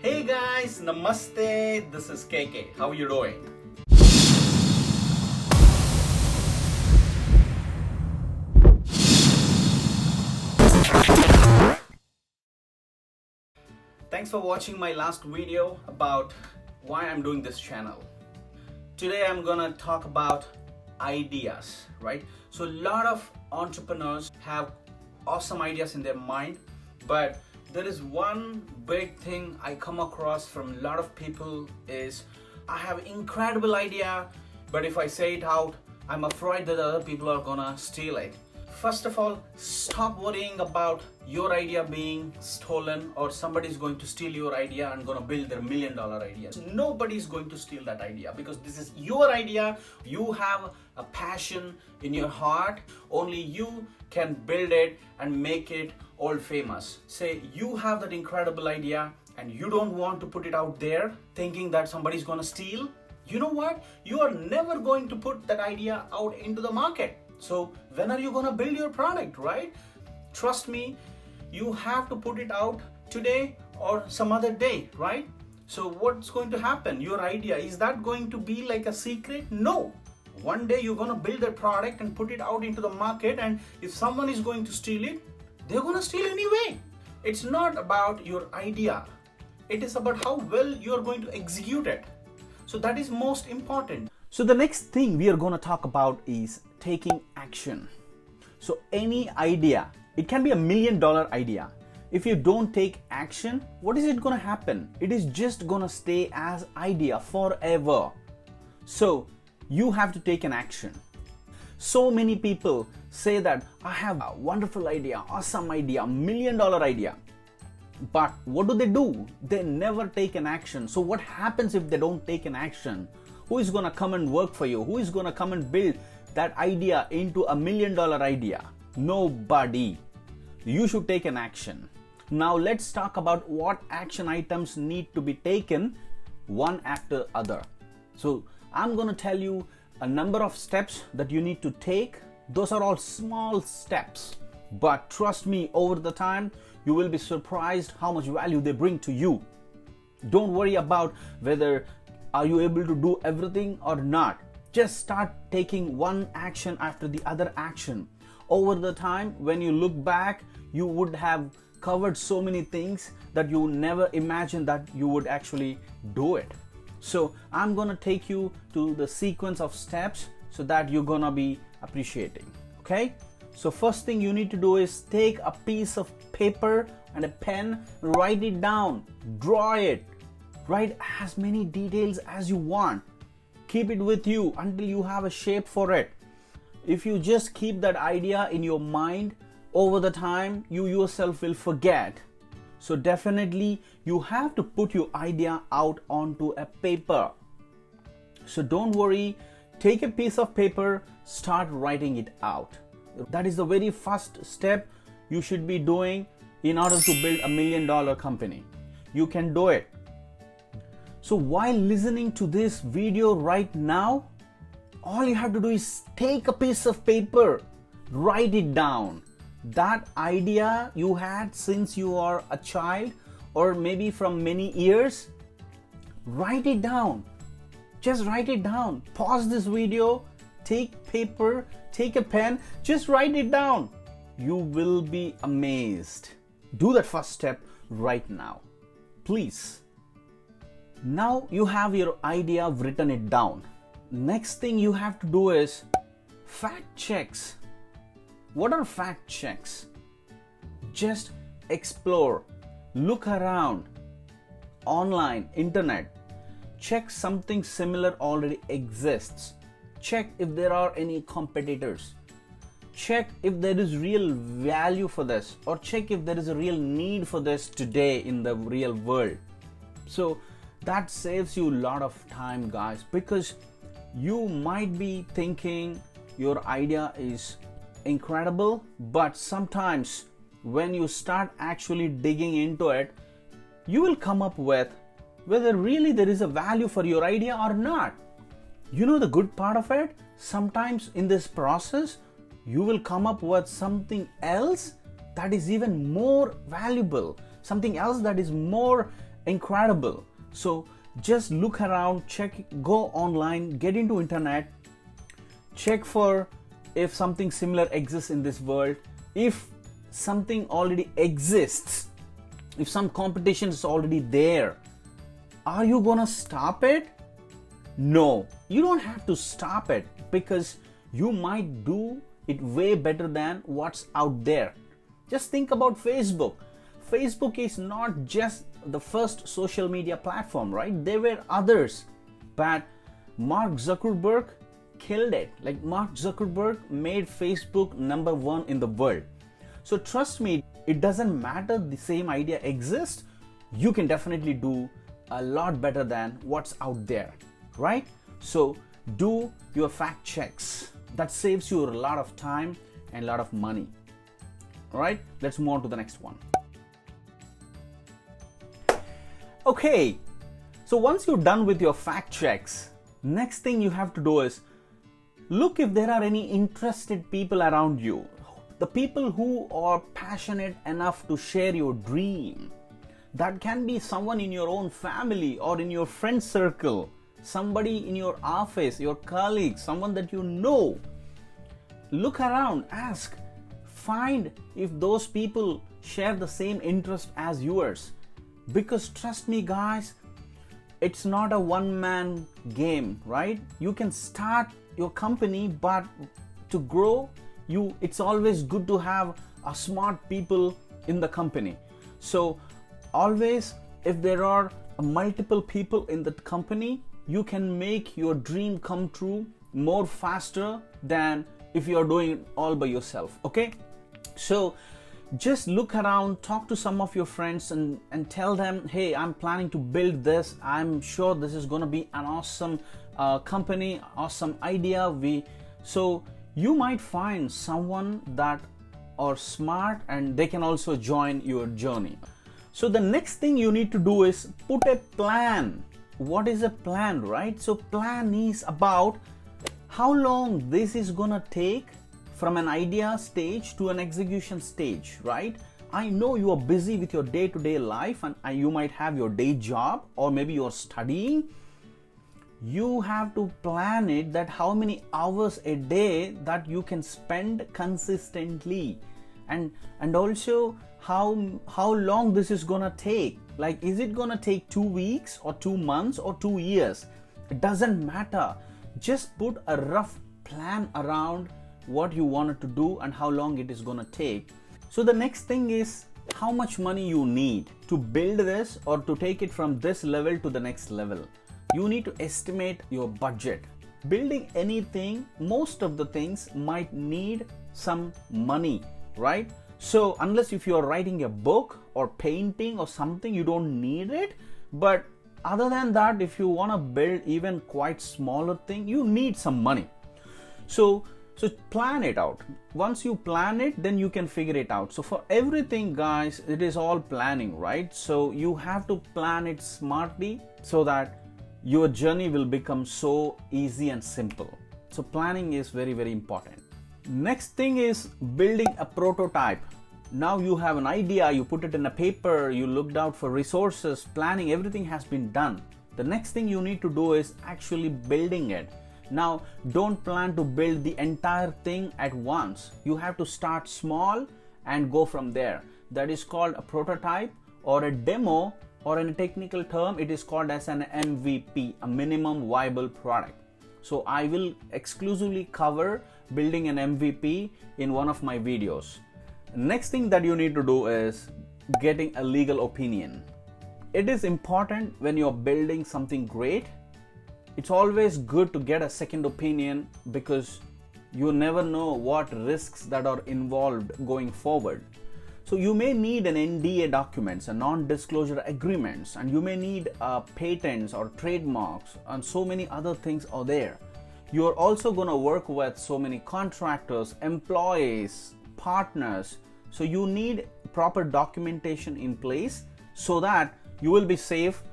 Hey guys, namaste. This is KK. How are you doing? Thanks for watching my last video about why I'm doing this channel. Today I'm gonna talk about ideas, right? So a lot of entrepreneurs have awesome ideas in their mind, but there is one big thing I come across from a lot of people is I have incredible idea, but if I say it out, I'm afraid that other people are gonna steal it. First of all, stop worrying about your idea being stolen or somebody's going to steal your idea and gonna build their $1 million idea. Nobody's going to steal that idea because this is your idea. You have a passion in your heart. Only you can build it and make it all famous. Say you have that incredible idea and you don't want to put it out there thinking that somebody's gonna steal. You know what? You are never going to put that idea out into the market. So when are you gonna build your product, right? Trust me, you have to put it out today or some other day, right? So what's going to happen? Your idea, is that going to be like a secret? No. One day you're gonna build a product and put it out into the market, and if someone is going to steal it, they're gonna steal anyway. It's not about your idea. It is about how well you're going to execute it. So that is most important. So the next thing we are going to talk about is taking action. So any idea, it can be $1 million idea. If you don't take action, what is it going to happen? It is just going to stay as idea forever. So you have to take an action. So many people say that I have a wonderful idea, awesome idea, $1 million idea. But what do? They never take an action. So what happens if they don't take an action? Who is going to come and work for you? Who is going to come and build that idea into $1 million idea? Nobody. You should take an action. Now let's talk about what action items need to be taken one after other. So I'm going to tell you a number of steps that you need to take. Those are all small steps. But trust me, over the time, you will be surprised how much value they bring to you. Don't worry about whether are you able to do everything or not. Just start taking one action after the other action. Over the time, when you look back, you would have covered so many things that you never imagined that you would actually do it. So I'm gonna take you to the sequence of steps so that you're gonna be appreciating, okay? So first thing you need to do is take a piece of paper and a pen, write it down, draw it, write as many details as you want. Keep it with you until you have a shape for it. If you just keep that idea in your mind, over the time you yourself will forget. So definitely you have to put your idea out onto a paper. So don't worry, take a piece of paper, start writing it out. That is the very first step you should be doing in order to build $1 million company. You can do it. So while listening to this video right now, all you have to do is take a piece of paper, write it down. That idea you had since you are a child or maybe from many years, write it down. Just write it down. Pause this video, take paper, take a pen, just write it down. You will be amazed. Do that first step right now, please. Now you have your idea, written it down. Next thing you have to do is fact checks. What are fact checks? Just explore, look around, online, internet. Check something similar already exists. Check if there are any competitors. Check if there is real value for this, or check if there is a real need for this today in the real world. So that saves you a lot of time, guys, because you might be thinking your idea is incredible, but sometimes when you start actually digging into it, you will come up with whether really there is a value for your idea or not. You know the good part of it? Sometimes in this process, you will come up with something else that is even more valuable, something else that is more incredible. So just look around, check, go online, get into internet, check for if something similar exists in this world. If something already exists, if some competition is already there, are you gonna stop it? No, you don't have to stop it, because you might do it way better than what's out there. Just think about Facebook. Facebook is not just the first social media platform, right? There were others, but Mark Zuckerberg killed it. Like, Mark Zuckerberg made Facebook number one in the world. So trust me, it doesn't matter the same idea exists, you can definitely do a lot better than what's out there, right? So do your fact checks. That saves you a lot of time and a lot of money. All right, let's move on to the next one. Okay, so once you're done with your fact checks, next thing you have to do is look if there are any interested people around you, the people who are passionate enough to share your dream. That can be someone in your own family or in your friend circle, somebody in your office, your colleagues, someone that you know. Look around, ask, find if those people share the same interest as yours. Because trust me guys, it's not a one-man game, right? You can start your company, but to grow, it's always good to have a smart people in the company. So always, if there are multiple people in the company, you can make your dream come true more faster than if you're doing it all by yourself. Okay, so just look around, talk to some of your friends and tell them, hey, I'm planning to build this. I'm sure this is going to be an awesome company, awesome idea. So you might find someone that are smart and they can also join your journey. So the next thing you need to do is put a plan. What is a plan, right? So plan is about how long this is gonna take from an idea stage to an execution stage, right? I know you are busy with your day-to-day life and you might have your day job or maybe you're studying. You have to plan it that how many hours a day that you can spend consistently, and also how long this is gonna take. Like, is it gonna take 2 weeks or 2 months or 2 years? It doesn't matter. Just put a rough plan around what you wanted to do and how long it is gonna take. So the next thing is how much money you need to build this or to take it from this level to the next level. You need to estimate your budget. Building anything, most of the things might need some money, right? So unless if you're writing a book or painting or something, you don't need it. But other than that, if you want to build even quite smaller thing, you need some money. So plan it out. Once you plan it, then you can figure it out. So for everything, guys, it is all planning, right? So you have to plan it smartly so that your journey will become so easy and simple. So planning is very, very important. Next thing is building a prototype. Now you have an idea, you put it in a paper, you looked out for resources, planning, everything has been done. The next thing you need to do is actually building it. Now, don't plan to build the entire thing at once. You have to start small and go from there. That is called a prototype or a demo, or in a technical term, it is called as an MVP, a minimum viable product. So I will exclusively cover building an MVP in one of my videos. Next thing that you need to do is getting a legal opinion. It is important when you're building something great. It's always good to get a second opinion because you never know what risks that are involved going forward. So you may need an NDA documents, a non-disclosure agreements, and you may need patents or trademarks, and so many other things are there. You're also going to work with so many contractors, employees, partners. So you need proper documentation in place so that you will be safe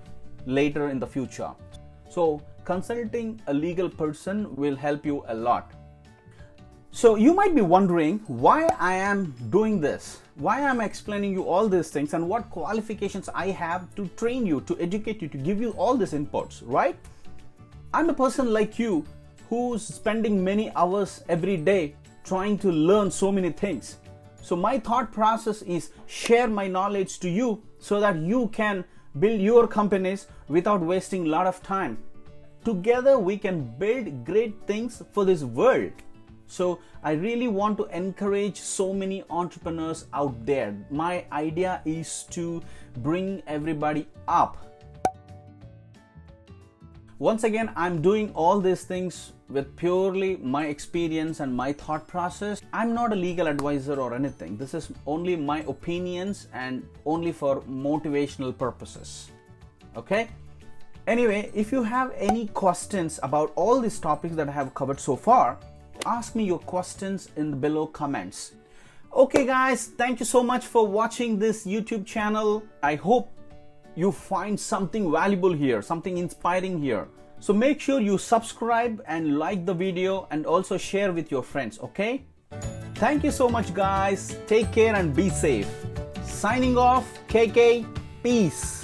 later in the future. So consulting a legal person will help you a lot. So you might be wondering why I am doing this, why I'm explaining you all these things, and what qualifications I have to train you, to educate you, to give you all these inputs, right? I'm a person like you who's spending many hours every day trying to learn so many things. So my thought process is share my knowledge to you so that you can build your companies without wasting a lot of time. Together we can build great things for this world. So I really want to encourage so many entrepreneurs out there. My idea is to bring everybody up. Once again, I'm doing all these things with purely my experience and my thought process. I'm not a legal advisor or anything. This is only my opinions and only for motivational purposes. Okay? Anyway, if you have any questions about all these topics that I have covered so far, ask me your questions in the below comments. Okay guys, thank you so much for watching this YouTube channel. I hope you find something valuable here, something inspiring here. So make sure you subscribe and like the video and also share with your friends, okay? Thank you so much guys. Take care and be safe. Signing off, KK. Peace.